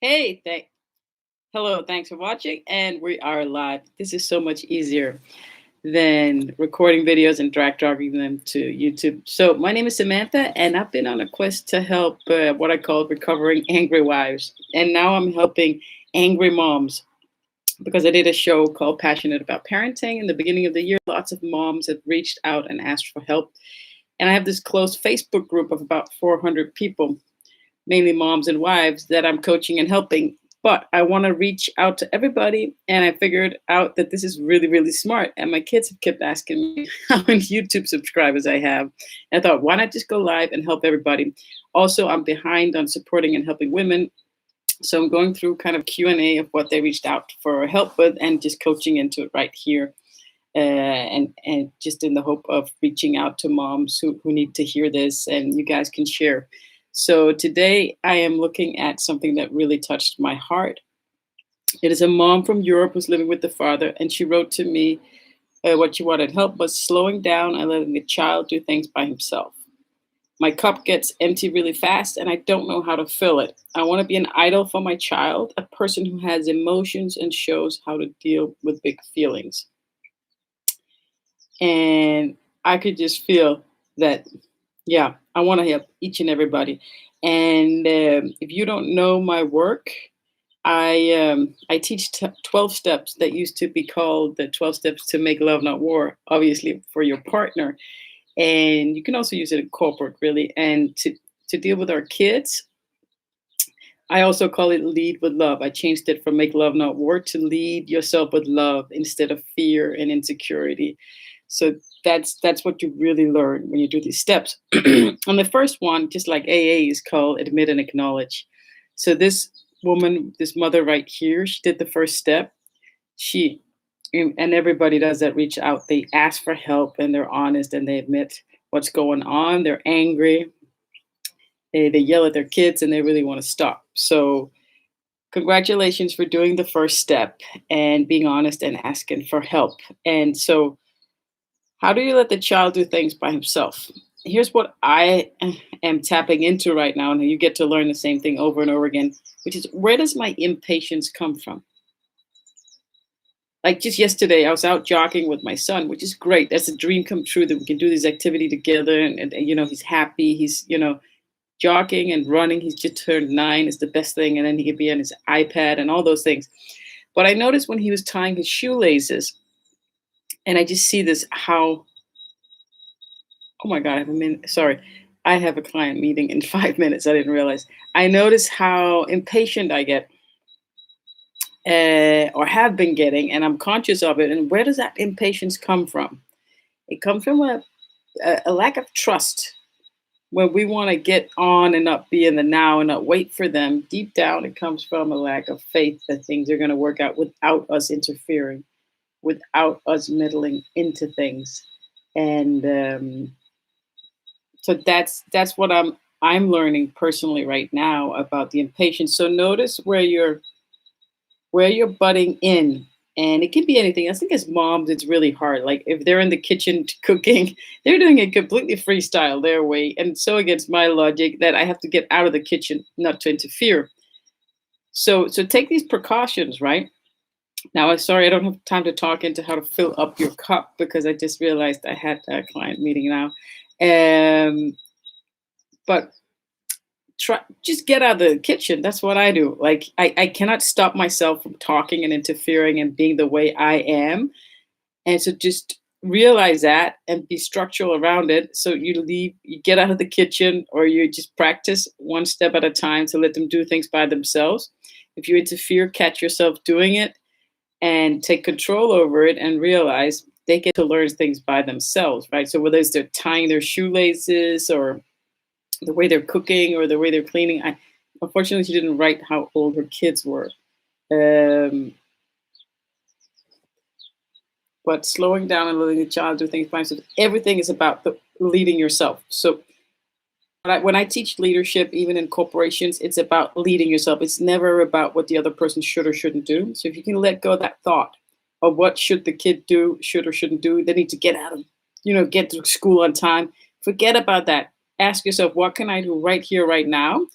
Hey, hello, thanks for watching, and we are live. This is so much easier than recording videos and drag dropping them to YouTube. So, my name is Samantha, and I've been on a quest to help what I call recovering angry wives. And now I'm helping angry moms because I did a show called Passionate About Parenting in the beginning of the year. Lots of moms have reached out and asked for help. And I have this close Facebook group of about 400 people, mainly moms and wives, that I'm coaching and helping. But I want to reach out to everybody. And I figured out that this is really, really smart. And my kids have kept asking me how many YouTube subscribers I have. And I thought, why not just go live and help everybody? Also, I'm behind on supporting and helping women. So I'm going through kind of Q&A of what they reached out for help with and just coaching into it right here. And just in the hope of reaching out to moms who need to hear this, and you guys can share. So today I am looking at something that really touched my heart. It is a mom from Europe who's living with the father, and she wrote to me what she wanted help was slowing down and letting the child do things by himself. My cup gets empty really fast, and I don't know how to fill it. I want to be an idol for my child, a person who has emotions and shows how to deal with big feelings. And I could just feel that, yeah, I want to help each and everybody. And if you don't know my work, I teach 12 steps that used to be called the 12 steps to make love not war, obviously for your partner. And you can also use it in corporate, really. And to deal with our kids, I also call it lead with love. I changed it from make love not war to lead yourself with love instead of fear and insecurity. So that's what you really learn when you do these steps. And the first one, just like AA, is called admit and acknowledge. So this woman, this mother right here, she did the first step. She and everybody does that, reach out. They ask for help and they're honest and they admit what's going on. They're angry. They yell at their kids and they really want to stop. So congratulations for doing the first step and being honest and asking for help. And so how do you let the child do things by himself? Here's what I am tapping into right now, and you get to learn the same thing over and over again, which is, where does my impatience come from? Like just yesterday, I was out jogging with my son, which is great. That's a dream come true that we can do this activity together. And he's happy. He's, jogging and running. He's just turned 9 is the best thing. And then he could be on his iPad and all those things. But I noticed when he was tying his shoelaces, and I just see this how, oh my God, I have a minute. Sorry. I have a client meeting in 5 minutes. I didn't realize. I notice how impatient I get, or have been getting, and I'm conscious of it. And where does that impatience come from? It comes from a lack of trust. When we want to get on and not be in the now and not wait for them, deep down, it comes from a lack of faith that things are going to work out without us interfering, without us meddling into things. And so that's what I'm learning personally right now about the impatience. So notice where you're butting in. And it can be anything. I think as moms, it's really hard. Like if they're in the kitchen cooking, they're doing it completely freestyle their way. And so against my logic that I have to get out of the kitchen, not to interfere. So take these precautions, right? Now, I'm sorry, I don't have time to talk into how to fill up your cup because I just realized I had a client meeting now. But try just get out of the kitchen. That's what I do. Like I cannot stop myself from talking and interfering and being the way I am. And so just realize that and be structural around it. So you get out of the kitchen, or you just practice one step at a time to let them do things by themselves. If you interfere, catch yourself doing it and take control over it and realize they get to learn things by themselves, right? So whether it's they're tying their shoelaces or the way they're cooking or the way they're cleaning. Unfortunately, she didn't write how old her kids were. Um, but slowing down and letting the child do things by himself, everything is about leading yourself. So when I teach leadership, even in corporations, it's about leading yourself. It's never about what the other person should or shouldn't do. So if you can let go of that thought of what should the kid do, should or shouldn't do, they need to get out of, get to school on time. Forget about that. Ask yourself, what can I do right here, right now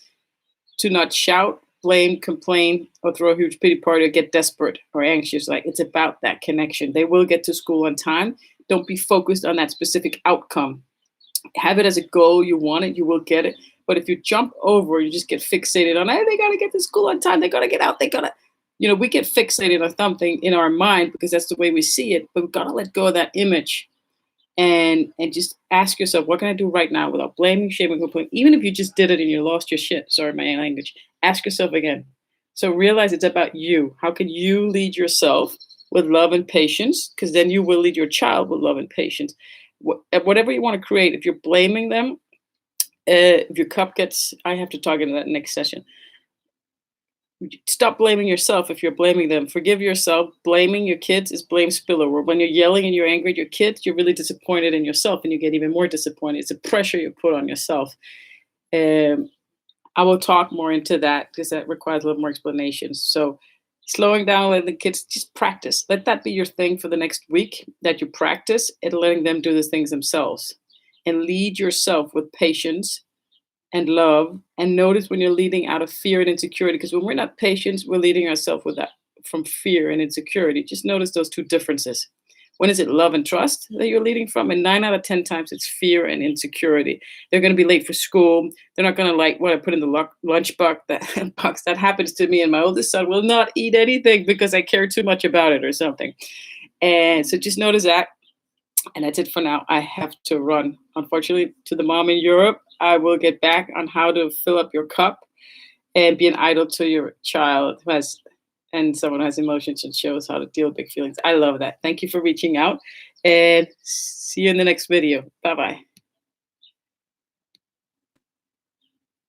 to not shout blame, complain, or throw a huge pity party or get desperate or anxious. Like, it's about that connection. They will get to school on time. Don't be focused on that specific outcome. Have it as a goal. You want it, you will get it. But if you jump over, you just get fixated on, hey, they gotta get to school on time, they gotta get out, they gotta, we get fixated on something in our mind because that's the way we see it. But we've got to let go of that image and just ask yourself, what can I do right now without blaming, shaming, complaining? Even if you just did it and you lost your shit, sorry, my language, ask yourself again. So realize it's about you. How can you lead yourself with love and patience? Because then you will lead your child with love and patience. Whatever you want to create, if you're blaming them, if your cup gets, I have to talk into that next session. Stop blaming yourself if you're blaming them. Forgive yourself. Blaming your kids is blame spillover. When you're yelling and you're angry at your kids, you're really disappointed in yourself and you get even more disappointed. It's a pressure you put on yourself. I will talk more into that because that requires a little more explanation. So slowing down, letting the kids just practice. Let that be your thing for the next week, that you practice and letting them do the things themselves. And lead yourself with patience and love, and notice when you're leading out of fear and insecurity, because when we're not patient, we're leading ourselves with that from fear and insecurity. Just notice those two differences. When is it love and trust that you're leading from? And 9 out of 10 times it's fear and insecurity. They're going to be late for school. They're not going to like what I put in the lunch box. That happens to me, and my oldest son will not eat anything because I care too much about it or something. And so just notice that. And that's it for now. I have to run, unfortunately, to the mom in Europe. I will get back on how to fill up your cup and be an idol to your child who has, and someone who has emotions and shows how to deal with big feelings. I love that. Thank you for reaching out, and see you in the next video. Bye-bye.